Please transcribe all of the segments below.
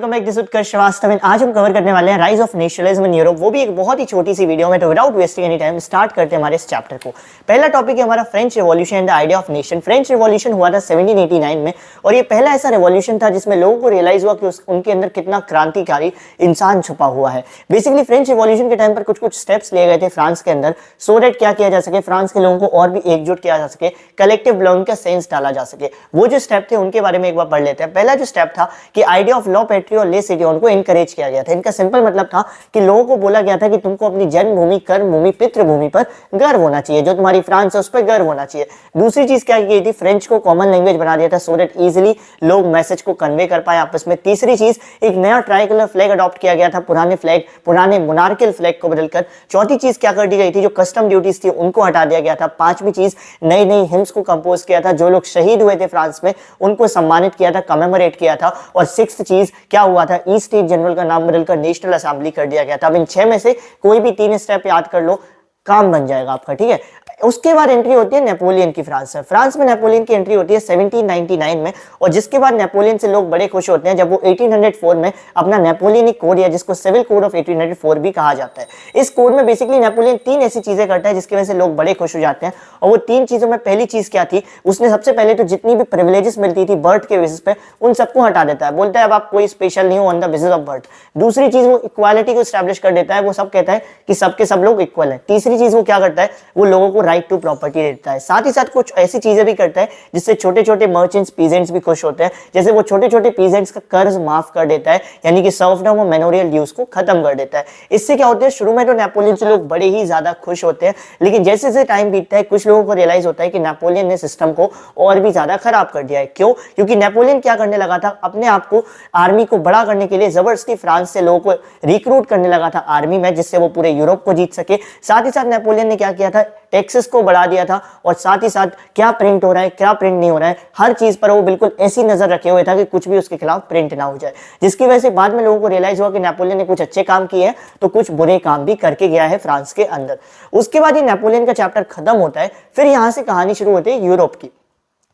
Welcome back. This उत्कर्ष श्रीवास्तव। आज हम cover करने वाले हैं rise of nationalism in Europe, वो भी एक बहुत ही छोटी सी वीडियो में। तो without wasting any time start करते हैं हमारे इस चैप्टर को। पहला टॉपिक है हमारा French revolution and the idea of nation. French revolution हुआ था 1789 में और ये पहला ऐसा रिवॉल्यूशन था जिसमें लोगों को रियलाइज हुआ कि उनके अंदर कितना क्रांतिकारी इंसान छुपा हुआ है। बेसिकली फ्रेंच रिवॉल्यूशन के टाइम पर कुछ कुछ स्टेप्स लिए गए थे फ्रांस के अंदर, सो दैट क्या किया जा सके, फ्रांस के लोगों को और भी एकजुट किया जा सके, कलेक्टिव बिलोंगिंग का सेंस डाला जा सके। वो जो स्टेप थे उनके बारे में एक बार पढ़ लेते हैं। पहला जो स्टेप था कि आइडिया ऑफ लॉ, पेट्री और ले सिटी उनको इनकरेज किया गया था। इनका सिंपल मतलब था कि लोगों को बोला गया था कि तुमको अपनी जन्मभूमि, कर्मभूमि, पितृभूमि पर गर्व होना चाहिए, जो तुम्हारी फ्रांस है उस पर गर्व होना चाहिए। दूसरी चीज क्या की थी, फ्रेंच को कॉमन लैंग्वेज बना दिया था सो दैट इजीली लोग मैसेज को कन्वे कर पाए आपस में। तीसरी चीज, एक नया ट्राइकलर फ्लैग अडॉप्ट किया गया था, पुराने मोनार्कियल फ्लैग को बदलकर। चौथी चीज क्या कर दी गई थी, जो कस्टम ड्यूटीज थी उनको हटा दिया गया था। पांचवी चीज, नई नई हिम्स को कंपोज किया था, जो लोग शहीद हुए थे फ्रांस में उनको सम्मानित किया था, कमेमोरेट किया था। और सिक्स्थ चीज क्या हुआ था, ईस्ट स्टेट जनरल का नाम बदलकर नेशनल असेंबली कर दिया गया था। अब इन 6 में से कोई भी 3 स्टेप याद कर लो, काम बन जाएगा आपका, ठीक है। उसके बाद एंट्री होती है नेपोलियन की फ्रांस में। फ्रांस में नेपोलियन की एंट्री होती है 1799 में, और जिसके बाद नेपोलियन से लोग बड़े खुश होते हैं जब वो 1804 में अपना नेपोलियनिक कोड, या जिसको सिविल कोड ऑफ 1804 भी कहा जाता है। इस कोड में बेसिकली नेपोलियन 3 ऐसी चीजें करता है जिसकी वजह से लोग बड़े खुश हो जाते हैं। और वो 3 चीजों में पहली चीज क्या थी, उसने सबसे पहले तो जितनी भी प्रिविलेजेस मिलती थी बर्थ के बेसिस पे उन सबको हटा देता है। बोलता है अब आप कोई स्पेशल नहीं हो on the basis of birth. दूसरी चीज, वो इक्वालिटी को स्टैब्लिश कर देता है, वो सब कहता है कि सबके सब लोग इक्वल है। तीसरी चीज वो क्या करता है, वो लोगों को राइट टू प्रॉपर्टी देता है। साथ ही साथ कुछ ऐसी चीजें भी करता है जिससे छोटे छोटे मर्चेंट्स, पीजेंट्स भी खुश होते हैं। जैसे वो छोटे छोटे पीजेंट्स का कर्ज माफ कर देता है, यानी कि सर्वडम और मेमोरियल ड्यूज को खत्म कर देता है। इससे क्या होता है, शुरू में तो नेपोलियन से लोग बड़े ही ज्यादा खुश होते हैं, लेकिन जैसे जैसे टाइम बीतता है कुछ लोगों को रियलाइज होता है कि नेपोलियन ने सिस्टम को और भी ज्यादा खराब कर दिया है। क्यों? क्योंकि नेपोलियन क्या करने लगा था, अपने आप को, आर्मी को बड़ा करने के लिए जबरदस्ती फ्रांस से लोगों को रिक्रूट करने लगा था आर्मी में, जिससे वो पूरे यूरोप को जीत सके। साथ ही साथ नेपोलियन ने क्या किया था, टैक्सेस को बढ़ा दिया था, और साथ ही साथ क्या प्रिंट हो रहा है, क्या प्रिंट नहीं हो रहा है, हर चीज पर वो बिल्कुल ऐसी नजर रखे हुए था कि कुछ भी उसके खिलाफ प्रिंट ना हो जाए। जिसकी वजह से बाद में लोगों को रियलाइज हुआ कि नेपोलियन ने कुछ अच्छे काम किए हैं तो कुछ बुरे काम भी करके गया है फ्रांस के अंदर। उसके बाद ये नेपोलियन का चैप्टर खत्म होता है। फिर यहां से कहानी शुरू होती है यूरोप की।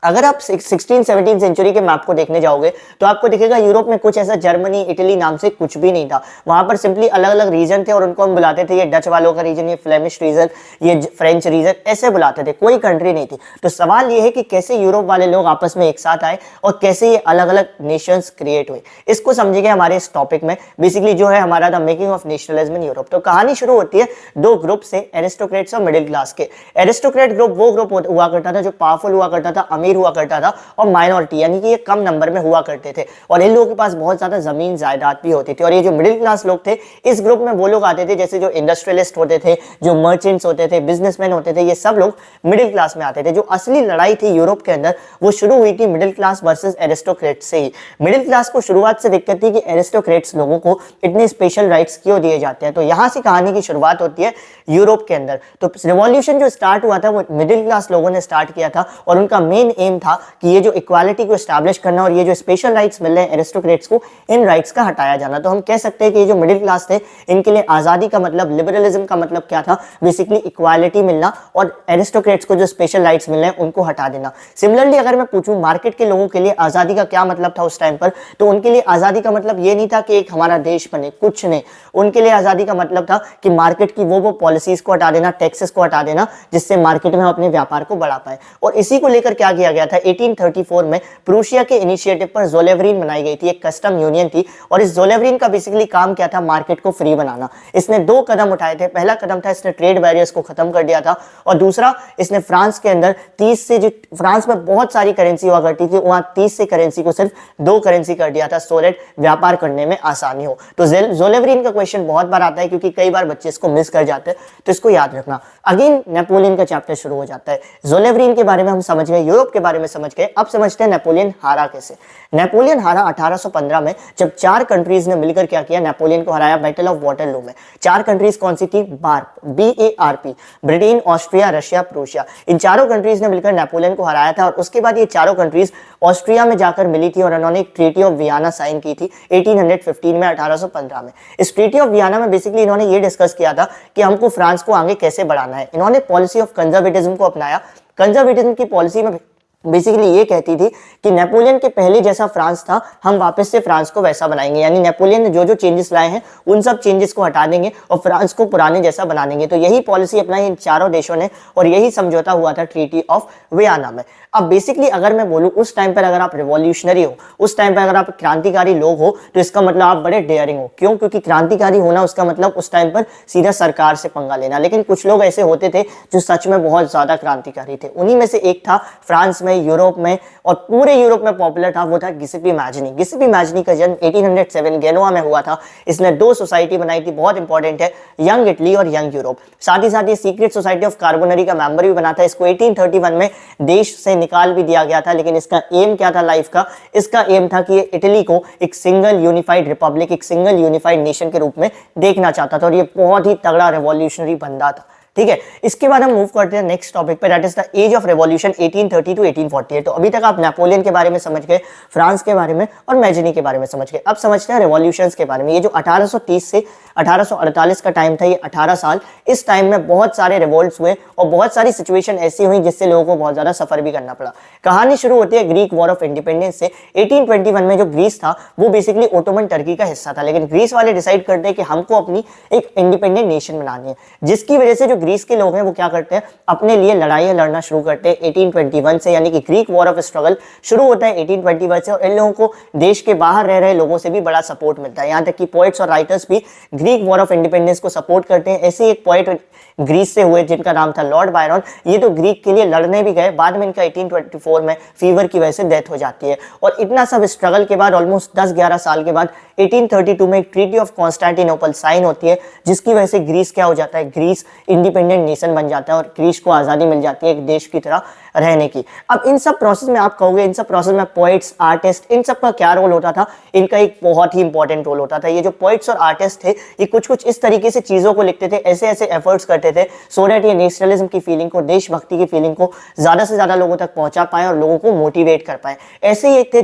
अगर आप 16-17 सेंचुरी के मैप को देखने जाओगे तो आपको दिखेगा यूरोप में कुछ ऐसा जर्मनी, इटली नाम से कुछ भी नहीं था। वहां पर सिंपली अलग अलग रीजन थे और उनको हम बुलाते थे, ये डच वालों का रीजन, ये फ्लेमिश रीजन, ये फ्रेंच रीजन, ऐसे बुलाते थे। कोई कंट्री नहीं थी। तो सवाल ये है कि कैसे यूरोप वाले लोग आपस में एक साथ आए और कैसे ये अलग अलग नेशंस क्रिएट हुए, इसको समझेंगे हमारे इस टॉपिक में। बेसिकली जो है हमारा the making of nationalism in Europe. तो कहानी शुरू होती है 2 ग्रुप से, एरिस्टोक्रेट्स और मिडिल क्लास के। एरिस्टोक्रेट ग्रुप वो ग्रुप हुआ करता था जो पावरफुल हुआ करता था, अमीर हुआ करता था, और माइनॉरिटी यानी कि ये कम नंबर में हुआ करते थे, और इन लोगों के पास बहुत ज्यादा जमीन जायदाद भी होती थी। और ये जो मिडिल क्लास लोग थे, इस ग्रुप में वो लोग आते थे जैसे जो इंडस्ट्रियलिस्ट होते थे, जो मर्चेंट्स होते थे, बिजनेसमैन होते थे, ये सब लोग मिडिल क्लास में आते थे। जो असली लड़ाई थी यूरोप के अंदर वो शुरू हुई थी मिडिल क्लास वर्सेस एरिस्टोक्रेट्स से ही। मिडिल क्लास को शुरुआत से दिक्कत थी कि एरिस्टोक्रेट्स लोगों को इतने स्पेशल राइट्स क्यों दिए जाते हैं। तो यहां से कहानी की शुरुआत होती है यूरोप के अंदर। तो रिवॉल्यूशन जो स्टार्ट हुआ था वो मिडिल क्लास लोगों ने स्टार्ट किया था, और उनका मेन एम था कि ये जो इक्वालिटी को एस्टैब्लिश करना और ये जो स्पेशल राइट्स मिल रहे हैं एरिस्टोक्रेट्स को, इन राइट्स का हटाया जाना। तो हम कह सकते हैं कि ये जो मिडिल क्लास थे इनके लिए आजादी का मतलब, लिबरलिज्म का मतलब क्या था, बेसिकली इक्वालिटी मिलना, और एरिस्टोक्रेट्स को जो स्पेशल राइट्स मिल रहे हैं उनको हटा देना। सिमिलरली अगर मैं पूछूं मार्केट के लोगों के लिए आजादी का क्या मतलब था उस टाइम पर, तो उनके लिए आजादी का मतलब ये नहीं था कि एक हमारा देश बने, कुछ नहीं। उनके लिए आजादी का मतलब था कि मार्केट की वो पॉलिसीज को हटा देना, टैक्सेस को हटा देना, जिससे मार्केट में हम अपने व्यापार को बढ़ा पाए। और इसी को लेकर क्या किया गया था, 1834 में प्रूशिया के इनिशिएटिव पर ज़ोलेवरीन बनाई गई थी, एक कस्टम यूनियन थी, और इस ज़ोलेवरीन का बेसिकली काम क्या था, मार्केट को फ्री बनाना। इसने 2 कदम उठाए थे। पहला कदम था इसने ट्रेड बैरियर्स को खत्म कर दिया था, और दूसरा इसने फ्रांस के अंदर 30 से, जो फ्रांस में बहुत सारी करेंसी हुआ करती थी, वहां 30 से करेंसी को सिर्फ 2 करेंसी कर दिया था, सो दैट व्यापार करने में आसानी हो। तो ज़ोलेवरीन का क्वेश्चन बहुत बार आता है क्योंकि कई बार बच्चे इसको मिस कर जाते हैं, तो इसको याद रखना। अगेन नेपोलियन का चैप्टर शुरू हो जाता है। ज़ोलेवरीन के बारे में हम समझ गए, यूरोप के बारे में समझ गए। अब समझते हैं नेपोलियन हारा कैसे। नेपोलियन हारा 1815 में, जब 4 कंट्रीज ने मिलकर क्या किया, नेपोलियन को हराया बैटल ऑफ वाटरलू में। 4 कंट्रीज कौन सी थी, BARP, Britain, Austria, Russia, Prussia. इन चारों कंट्रीज ने मिलकर नेपोलियन को हराया था। और उसके बाद ये चारों कंट्रीज ऑस्ट्रिया में जाकर मिली थी और उन्होंने एक ट्रीटी ऑफ वियना साइन की थी 1815 में, 1815 में। इस ट्रीटी ऑफ वियना में बेसिकली इन्होंने ये डिस्कस किया था कि हमको फ्रांस को आगे कैसे बढ़ाना है। इन्होंने पॉलिसी ऑफ कंजर्वेटिज्म को अपनाया। कंजर्वेटिज्म की पॉलिसी में बेसिकली ये कहती थी कि नेपोलियन के पहले जैसा फ्रांस था, हम वापस से फ्रांस को वैसा बनाएंगे। यानी नेपोलियन ने जो जो चेंजेस लाए हैं उन सब चेंजेस को हटा देंगे और फ्रांस को पुराने जैसा बना देंगे। तो यही पॉलिसी अपनाई इन चारों देशों ने और यही समझौता हुआ था ट्रीटी ऑफ वियना में। अब बेसिकली अगर मैं बोलूं, उस टाइम पर अगर आप रिवॉल्यूशनरी हो, उस टाइम पर अगर आप क्रांतिकारी लोग हो, तो इसका मतलब आप बड़े डेयरिंग हो। क्यों? क्योंकि क्रांतिकारी होना उसका मतलब उस टाइम पर सीधा सरकार से पंगा लेना। लेकिन कुछ लोग ऐसे होते थे जो सच में बहुत ज्यादा क्रांतिकारी थे। उन्हीं में से एक था फ्रांस में, यूरोप में और पूरे यूरोप में पॉपुलर था, वो था गिसेपी मैजनी। गिसेपी मैजनी का जन्म 1807 गेनोआ में हुआ था। इसने दो सोसाइटी बनाई थी, बहुत इंपॉर्टेंट है, यंग इटली और यंग यूरोप। साथ ही साथ ये सीक्रेट सोसाइटी ऑफ कार्बोनरी का मेंबर भी बना था। इसको 1831 में देश से निकाल भी दिया गया था। लेकिन इसका एम क्या था लाइफ का? इसका एम था कि ये इटली को एक सिंगल यूनिफाइड रिपब्लिक, एक सिंगल यूनिफाइड नेशन के रूप में देखना चाहता था और ये बहुत ही तगड़ा रेवोल्यूशनरी बंदा था। ठीक है, इसके बाद हम मूव करते हैं नेक्स्ट टॉपिक पे, that is the age of revolution 1830 to 1848। तो अभी तक आप नेपोलियन के बारे में समझ गए, फ्रांस के बारे में और मैजनी के बारे में समझ गए। अब समझते हैं रेवोल्यूशंस के बारे में। ये जो 1830 से 1848 का टाइम था, ये 18 साल, इस टाइम में बहुत सारे रिवोल्ट्स हुए और बहुत सारी सिचुएशन ऐसी हुई जिससे लोगों को बहुत ज्यादा सफर भी करना पड़ा। कहानी शुरू होती है ग्रीक वॉर ऑफ इंडिपेंडेंस से। 1821 में जो ग्रीस था वो बेसिकली ओटोमन टर्की का हिस्सा था, लेकिन ग्रीस वाले डिसाइड करते हैं कि हमको अपनी एक इंडिपेंडेंट नेशन बनानी है, जिसकी वजह से जो ग्रीस के लोग हैं वो क्या करते हैं, अपने लिए लड़ाइयां लड़ना शुरू करते हैं 1821 से। यानी कि ग्रीक वॉर ऑफ स्ट्रगल शुरू होता है 1821 से और इन लोगों को देश के बाहर रह रहे लोगों से भी बड़ा सपोर्ट मिलता है। यहां तक कि पोएट्स और राइटर्स भी ग्रीक वॉर ऑफ इंडिपेंडेंस को सपोर्ट करते हैं। ऐसे एक पोएट ग्रीस से हुए जिनका नाम था लॉर्ड बायरन। ये तो ग्रीक के लिए लड़ने भी गए, बाद में इनका 1824 में फीवर की वजह से डेथ हो जाती है। और इतना सब स्ट्रगल के बाद ऑलमोस्ट 10-11 साल के बाद 1832 में एक ट्रीटी ऑफ कॉन्स्टेंटिनोपल साइन होती है, जिसकी वजह से ग्रीस क्या हो जाता है, ग्रीस इंडिपेंडेंट नेशन बन जाता है और ग्रीस को आज़ादी मिल जाती है एक देश की तरह रहने की। अब इन सब प्रोसेस में आप कहोगे, इन सब प्रोसेस में पोइट्स, आर्टिस्ट, इन सब का क्या रोल होता था? इनका एक बहुत ही इंपॉर्टेंट रोल होता था। ये जो पोइट्स और आर्टिस्ट थे, ये कुछ कुछ इस तरीके से चीज़ों को लिखते थे, ऐसे ऐसे एफर्ट्स करते थे सो दैट ये नेशनलिज्म की फीलिंग को, देशभक्ति की फीलिंग को ज़्यादा से ज़्यादा लोगों तक पहुंचा पाए और लोगों को मोटिवेट कर पाए। ऐसे ही एक थे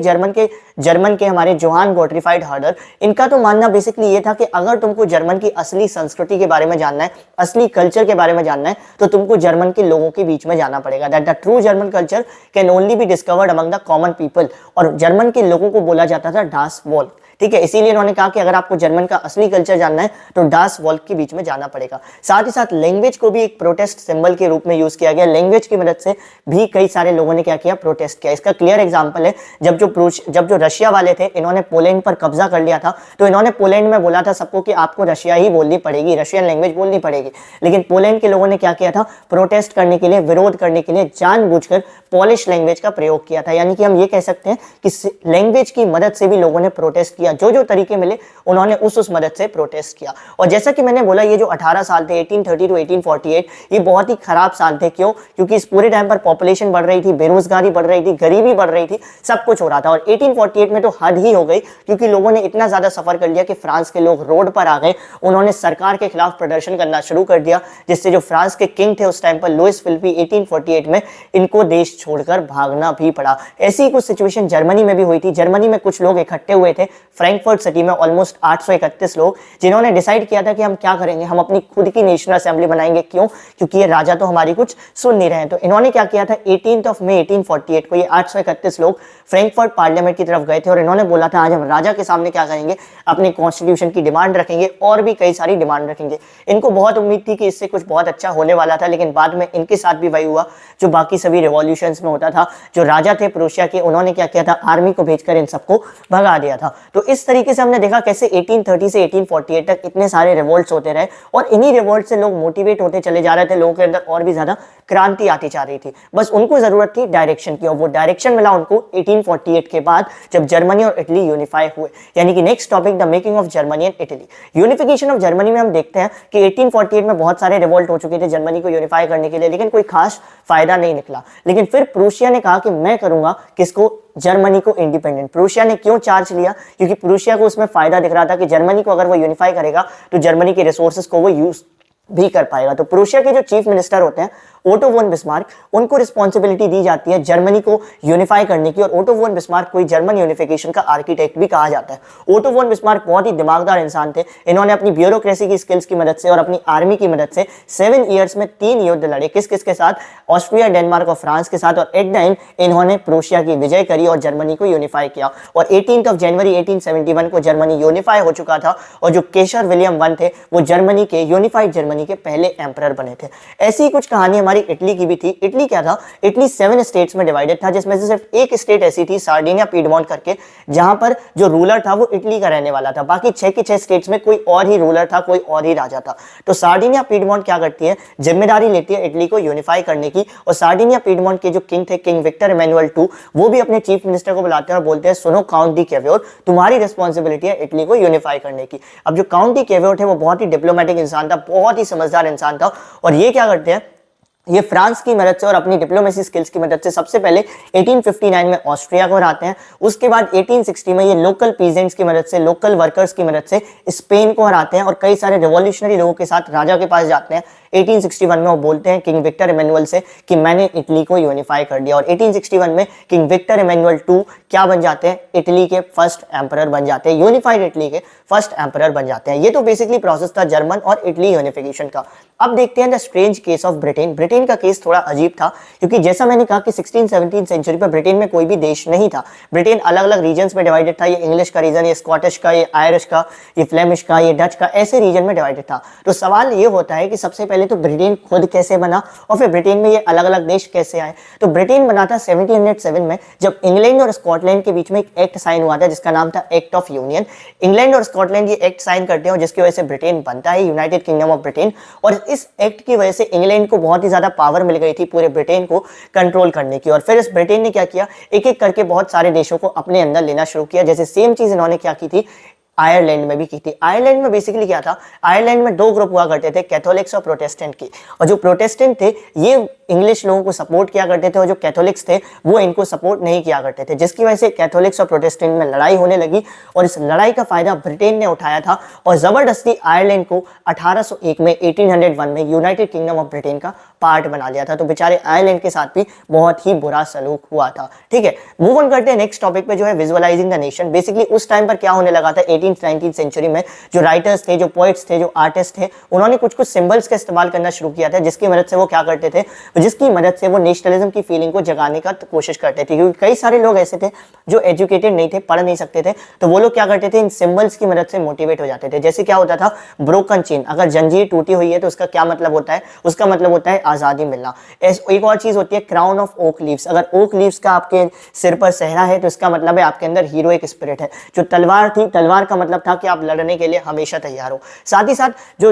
जर्मन के हमारे जोहान गॉटफ्रीड हर्डर। इनका तो मानना बेसिकली ये था कि अगर तुमको जर्मन की असली संस्कृति के बारे में जानना है, असली कल्चर के बारे में जानना है, तो तुमको जर्मन के लोगों के बीच में जाना पड़ेगा। That the true German culture can only be discovered among the common people. और जर्मन के लोगों को बोला जाता था डास वॉल्क। ठीक है, इसीलिए उन्होंने कहा कि अगर आपको जर्मन का असली कल्चर जानना है तो डास वॉल्क के बीच में जाना पड़ेगा। साथ ही साथ लैंग्वेज को भी एक प्रोटेस्ट सिंबल के रूप में यूज किया गया। लैंग्वेज की मदद से भी कई सारे लोगों ने क्या किया, प्रोटेस्ट किया। इसका क्लियर एग्जांपल है, जब जो रशिया वाले थे, इन्होंने पोलैंड पर कब्जा कर लिया था, तो इन्होंने पोलैंड में बोला था सबको कि आपको रशिया ही बोलनी पड़ेगी, रशियन लैंग्वेज बोलनी पड़ेगी। लेकिन पोलैंड के लोगों ने क्या किया था, प्रोटेस्ट करने के लिए, विरोध करने के लिए जानबूझकर पोलिश लैंग्वेज का प्रयोग किया था। यानी कि हम ये कह सकते हैं कि लैंग्वेज की मदद से भी लोगों ने प्रोटेस्ट किया। जो जो तरीके मिले उन्होंने उस मदद से प्रोटेस्ट किया। और जैसा कि मैंने बोला, ये जो 18 साल थे 1830 टू 1848, ये बहुत ही खराब साल थे। क्यों? क्योंकि इस पूरे टाइम पर पॉपुलेशन बढ़ रही थी, बेरोजगारी बढ़ रही थी, गरीबी बढ़ रही थी, सब कुछ हो रहा था। और 1848 में तो हद ही हो गई, क्योंकि लोगों ने इतना ज्यादा सफर कर लिया कि फ्रांस के लोग रोड पर आ गए। उन्होंने सरकार के खिलाफ प्रदर्शन करना शुरू कर दिया, जिससे जो फ्रांस के किंग थे उस टाइम पर लुइस फिलिप 1848 में, इनको देश छोड़कर भागना भी पड़ा। ऐसी कुछ सिचुएशन जर्मनी में भी हुई थी। जर्मनी में कुछ लोग इकट्ठे हुए थे फ्रैंकफर्ट सिटी में, ऑलमोस्ट 831 लोग, जिन्होंने डिसाइड किया था कि हम क्या करेंगे, हम अपनी खुद की नेशनल असेंबली बनाएंगे। क्यों? क्योंकि ये राजा तो हमारी कुछ सुन नहीं रहे हैं। तो इन्होंने क्या किया था, 18 मई 1848 को ये 831 लोग फ्रैंकफर्ट पार्लियामेंट की तरफ गए थे और इन्होंने बोला था आज हम राजा के सामने क्या करेंगे, अपने कॉन्स्टिट्यूशन की डिमांड रखेंगे और भी कई सारी डिमांड रखेंगे। इनको बहुत उम्मीद थी कि इससे कुछ बहुत अच्छा होने वाला था, लेकिन बाद में इनके साथ भी वही हुआ जो बाकी सभी रिवॉल्यूशंस में होता था। जो राजा थे प्रूशिया के, उन्होंने क्या किया था, आर्मी को भेजकर इन सबको भगा दिया था। तो इस तरीके से हमने देखा कैसे 1830 से 1848 तक इतने सारे रिवोल्ट्स होते रहे और इन्हीं रिवोल्ट से लोग मोटिवेट होते चले जा रहे थे। लोगों के अंदर और भी ज्यादा क्रांति आती जा रही थी। बस उनको जरूरत थी डायरेक्शन की, और वो डायरेक्शन मिला उनको 1848 के बाद, जब जर्मनी और इटली यूनिफाई हुए। यानी कि next topic, the making of Germany and Italy. Unification of Germany में हम देखते हैं कि 1848 में बहुत सारे रिवोल्ट हो चुके थे जर्मनी को यूनिफाई करने के लिए, लेकिन कोई खास फायदा नहीं निकला। लेकिन फिर प्रूशिया ने कहा कि मैं करूंगा किसको, जर्मनी को इंडिपेंडेंट। प्रूशिया ने क्यों चार्ज लिया? क्योंकि प्रूशिया को उसमें फायदा दिख रहा था कि जर्मनी को अगर वो यूनिफाई करेगा तो जर्मनी के रिसोर्सेज को वो यूज भी कर पाएगा। तो प्रूशिया के जो चीफ मिनिस्टर होते हैं ओटो वोन बिस्मार्क, उनको रिस्पॉन्सिबिलिटी दी जाती है जर्मनी को यूनिफाई करने की। और ओटो वोन बिस्मार्क कोई जर्मन यूनिफिकेशन का आर्किटेक्ट भी कहा जाता है। ओटो वोन बिस्मार्क बहुत ही दिमागदार इंसान थे। इन्होंने अपनी ब्यूरोक्रेसी की स्किल्स की मदद से और अपनी आर्मी की मदद से 7 ईयर्स में 3 युद्ध लड़े। किस किस के साथ? ऑस्ट्रिया, डेनमार्क और फ्रांस के साथ। और एट द एंड इन्होंने प्रोशिया की विजय करी और जर्मनी को यूनिफाई किया। और 18 जनवरी 1871 को जर्मनी यूनिफाई हो चुका था और जो केशर विलियम वन थे वो जर्मनी के यूनिफाइड जर्मनी के पहले एम्परर बने थे। ऐसी ही कुछ कहानी हमारी इटली की भी थी। इटली क्या था? इटली 7 स्टेट्स में डिवाइडेड था, जिसमें से सिर्फ एक स्टेट ऐसी थी सार्डिनिया पीडमोंट करके, जहां पर जो रूलर था वो इटली का रहने वाला था। बाकी 6 के 6 स्टेट्स में कोई और ही रूलर था, कोई और ही राजा था। तो सार्डिनिया पीडमोंट क्या करती है? जिम्मेदारी लेती है इटली को यूनिफाई करने की। और सार्डिनिया पीडमोंट के जो किंग थे, किंग विक्टर इमैनुअल II, वो भी अपने चीफ मिनिस्टर को बुलाते हैं और बोलते हैं सुनो काउंट डी कैवियोर, तुम्हारी रिस्पॉन्सिबिलिटी है इटली को यूनिफाई करने की। अब जो काउंट डी कैवियोर थे वो बहुत ही डिप्लोमेटिक इंसान था, बहुत ही समझदार इंसान था। और ये क्या करते हैं? ये फ्रांस की मदद से और अपनी डिप्लोमेसी स्किल्स की मदद से सबसे पहले 1859 में ऑस्ट्रिया को हराते हैं। उसके बाद 1860 में ये लोकल पीजेंट्स की मदद से, लोकल वर्कर्स की मदद से स्पेन को हराते हैं और कई सारे रिवॉल्यूशनरी लोगों के साथ राजा के पास जाते हैं। 1861 में वो बोलते हैं किंग विक्टर इमैनुअल से कि मैंने इटली को यूनिफाई कर दिया। और 1861 में किंग विक्टर इमैनुअल II क्या बन जाते हैं? इटली के फर्स्ट एम्परर बन जाते हैं, यूनिफाइड इटली के फर्स्ट एम्परर बन जाते हैं। ये तो बेसिकली प्रोसेस था जर्मन और इटली यूनिफिकेशन का। अब देखते हैं the strange case of Britain. Britain का केस थोड़ा अजीब था, क्योंकि जैसा मैंने कहा कि 16-17 सेंचुरी पर ब्रिटेन में कोई भी देश नहीं था। ब्रिटेन अलग अलग रीजन्स में डिवाइडेड था। ये इंग्लिश का रीजन, ये स्कॉटिश का, ये आयरिश का, ये फ्लेमिश का, ये डच का, ऐसे रीजन में डिवाइडेड था। तो सवाल ये होता है कि सबसे पहले तो ब्रिटेन खुद कैसे बना और फिर ब्रिटेन में ये अलग अलग देश कैसे आए? तो ब्रिटेन बना था 1707 में, जब इंग्लैंड और स्कॉटलैंड के बीच में एक एक्ट साइन हुआ था जिसका नाम था एक्ट ऑफ यूनियन। इंग्लैंड और स्कॉटलैंड ये एक्ट साइन करते हैं जिसकी वजह से ब्रिटेन बनता है, यूनाइटेड किंगडम ऑफ ब्रिटेन। और इस एक्ट की वजह से इंग्लैंड को बहुत ही ज्यादा पावर मिल गई थी पूरे ब्रिटेन को कंट्रोल करने की। और फिर इस ब्रिटेन ने क्या किया? एक एक करके बहुत सारे देशों को अपने अंदर लेना शुरू किया। जैसे सेम चीज इन्होंने क्या की थी? आयरलैंड में भी की थी। आयरलैंड में बेसिकली क्या था? आयरलैंड में 2 ग्रुप हुआ करते थे, कैथोलिक्स और प्रोटेस्टेंट की। और जो प्रोटेस्टेंट थे ये इंग्लिश लोगों को सपोर्ट किया करते थे और जो कैथोलिक्स थे वो इनको सपोर्ट नहीं किया करते थे, जिसकी वजह से कैथोलिक्स और प्रोटेस्टेंट में लड़ाई होने लगी। और इस लड़ाई का फायदा ब्रिटेन ने उठाया था और जबरदस्ती आयरलैंड को 1801 में 1801 में यूनाइटेड किंगडम ऑफ ब्रिटेन का पार्ट बना लिया था। तो बेचारे आयरलैंड के साथ भी बहुत ही बुरा सलूक हुआ था। ठीक है, मूव ऑन करते हैं नेक्स्ट टॉपिक पे, जो है विजुअलाइजिंग द नेशन। बेसिकली उस टाइम पर क्या होने लगा था? 18th-19th सेंचुरी में जो राइटर्स थे, जो पोइट्स थे, जो आर्टिस्ट थे, उन्होंने कुछ कुछ सिंबल्स का इस्तेमाल करना शुरू किया था, जिसकी मदद से वो क्या करते थे? जिसकी मदद से वो नेशनलिज्म की फीलिंग को जगाने का कोशिश करते थे। क्योंकि कई सारे लोग ऐसे थे जो एजुकेटेड नहीं थे, पढ़ नहीं सकते थे, तो वो लोग क्या करते थे? इन सिंबल्स की मदद से मोटिवेट हो जाते थे। जैसे क्या होता था? ब्रोकन चेन, अगर जंजीर टूटी हुई है तो उसका क्या मतलब होता है? उसका मतलब होता है आजादी मिलना। एक और चीज होती है क्राउन ऑफ ओक लीव्स, अगर ओक लीव्स का आपके सिर पर सहरा है तो इसका मतलब है आपके अंदर हीरोइक स्पिरिट है। जो तलवार थी, तलवार का मतलब था कि आप लड़ने के लिए हमेशा तैयार हो। साथ ही साथ जो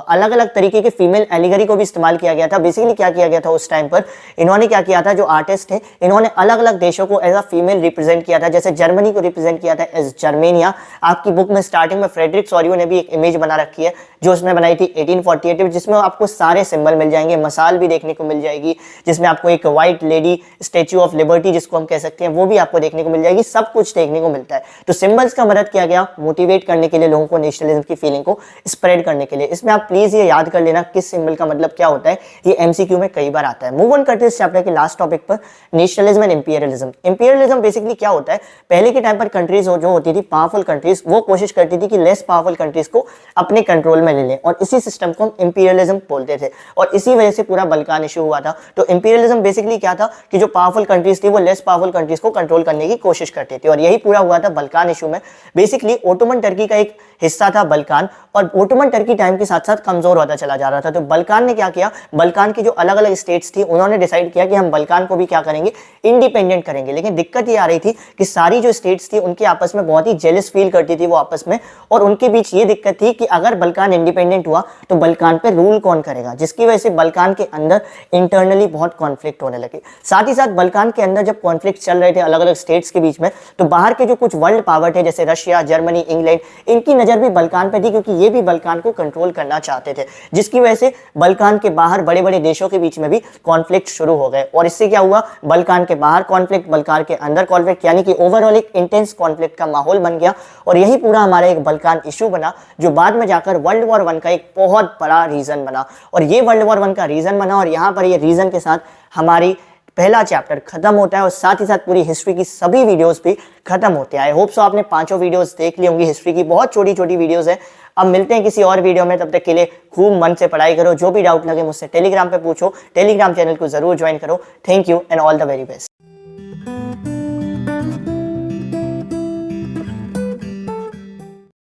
अलग अलग तरीके के फीमेल एलिगरी को भी इस्तेमाल किया गया था। बेसिकली क्या किया गया था उस टाइम पर? इन्होंने क्या किया था? जो आर्टिस्ट थे इन्होंने अलग अलग देशों को एज अ फीमेल रिप्रेजेंट किया था। जैसे जर्मनी को रिप्रेजेंट किया था एज जर्मेनिया। आपकी बुक में स्टार्टिंग में फ्रेडरिक सॉरियो ने भी एक इमेज बना रखी है जो उसने बनाई थी 1848 में, जिसमें आपको सारे सिंबल मिल जाएंगे, मसाल भी देखने को मिल जाएगी, जिसमें आपको एक white lady, statue of liberty जिसको हम कह सकते हैं, वो भी आपको देखने को मिल जाएगी। सब कुछ देखने को मिलता है। तो सिंबल्स का मदद किया गया मोटिवेट करने के लिए, लोगों को नेशनलिज्म की फीलिंग को स्प्रेड करने के लिए। इसमें आप प्लीज ये याद कर लेना किस सिंबल का मतलब क्या होता है, ये एमसीक्यू में कई बार आता है। मूव ऑन करते हैं इस चैप्टर के लास्ट टॉपिक पर, nationalism and imperialism. Imperialism basically क्या होता है? पहले के टाइम पर कंट्रीज जो होती थी, पावरफुल कंट्रीज, वो कोशिश करती थी कि लेस पावरफुल कंट्रीज को अपने कंट्रोल में ले लें, और इसी सिस्टम को हम इंपीरियलिज्म बोलते थे। और इसी वजह से पूरा बल्कान इशू हुआ था। तो इंपीरियलिज्म बेसिकली क्या था कि जो पावरफुल कंट्रीज थी वो लेस पावरफुल कंट्रीज को कंट्रोल करने की कोशिश करती थी, और यही पूरा हुआ था बल्कान इशू में। बेसिकली ओटोमन टर्की का एक हिस्सा था बल्कान, और ओटोमन टर्की टाइम के साथ साथ कमजोर होता चला जा रहा था। तो बल्कान ने क्या किया? बल्कान की जो अलग अलग स्टेट्स थी उन्होंने डिसाइड किया कि हम बल्कान को भी क्या करेंगे? इंडिपेंडेंट करेंगे। लेकिन दिक्कत ये आ रही थी कि सारी जो स्टेट्स थी उनके आपस में बहुत ही जेलस फील करती थी वो आपस में, और उनके बीच ये दिक्कत थी कि अगर बल्कान इंडिपेंडेंट हुआ तो बल्कान पे रूल कौन करेगा, जिसकी वजह से बल्कान के अंदर इंटरनली बहुत कॉन्फ्लिक्ट होने लगे। साथ ही साथ बल्कान के अंदर जब कॉन्फ्लिक्ट चल रहे थे अलग अलग स्टेट्स के बीच में, तो बाहर के जो कुछ वर्ल्ड पावर थे जैसे रशिया, जर्मनी, इंग्लैंड, इनकी नजर नजर भी बल्कान पे थी क्योंकि ये भी बल्कान को कंट्रोल करना चाहते थे, जिसकी वजह से बल्कान के बाहर बड़े बड़े देशों के बीच में भी कॉन्फ्लिक्ट शुरू हो गए। और इससे क्या हुआ, बल्कान के बाहर कॉन्फ्लिक्ट, बल्कान के अंदर कॉन्फ्लिक्ट, यानी कि ओवरऑल एक इंटेंस कॉन्फ्लिक्ट का माहौल बन गया। और यही पूरा हमारा एक बल्कान इशू बना जो बाद में जाकर वर्ल्ड वॉर 1 का एक बहुत बड़ा रीजन बना। और ये वर्ल्ड वॉर 1 का रीजन बना और यहाँ पर ये रीजन के साथ हमारी पहला चैप्टर खत्म होता है और साथ ही साथ पूरी हिस्ट्री की सभी वीडियोस भी खत्म होते हैं। आई होप सो आपने पांचों वीडियोस देख ली होंगी, हिस्ट्री की बहुत छोटी छोटी वीडियोस है। अब मिलते हैं किसी और वीडियो में, तब तक के लिए खूब मन से पढ़ाई करो, जो भी डाउट लगे मुझसे टेलीग्राम पे पूछो, टेलीग्राम चैनल को जरूर ज्वाइन करो। Thank you and all the very best.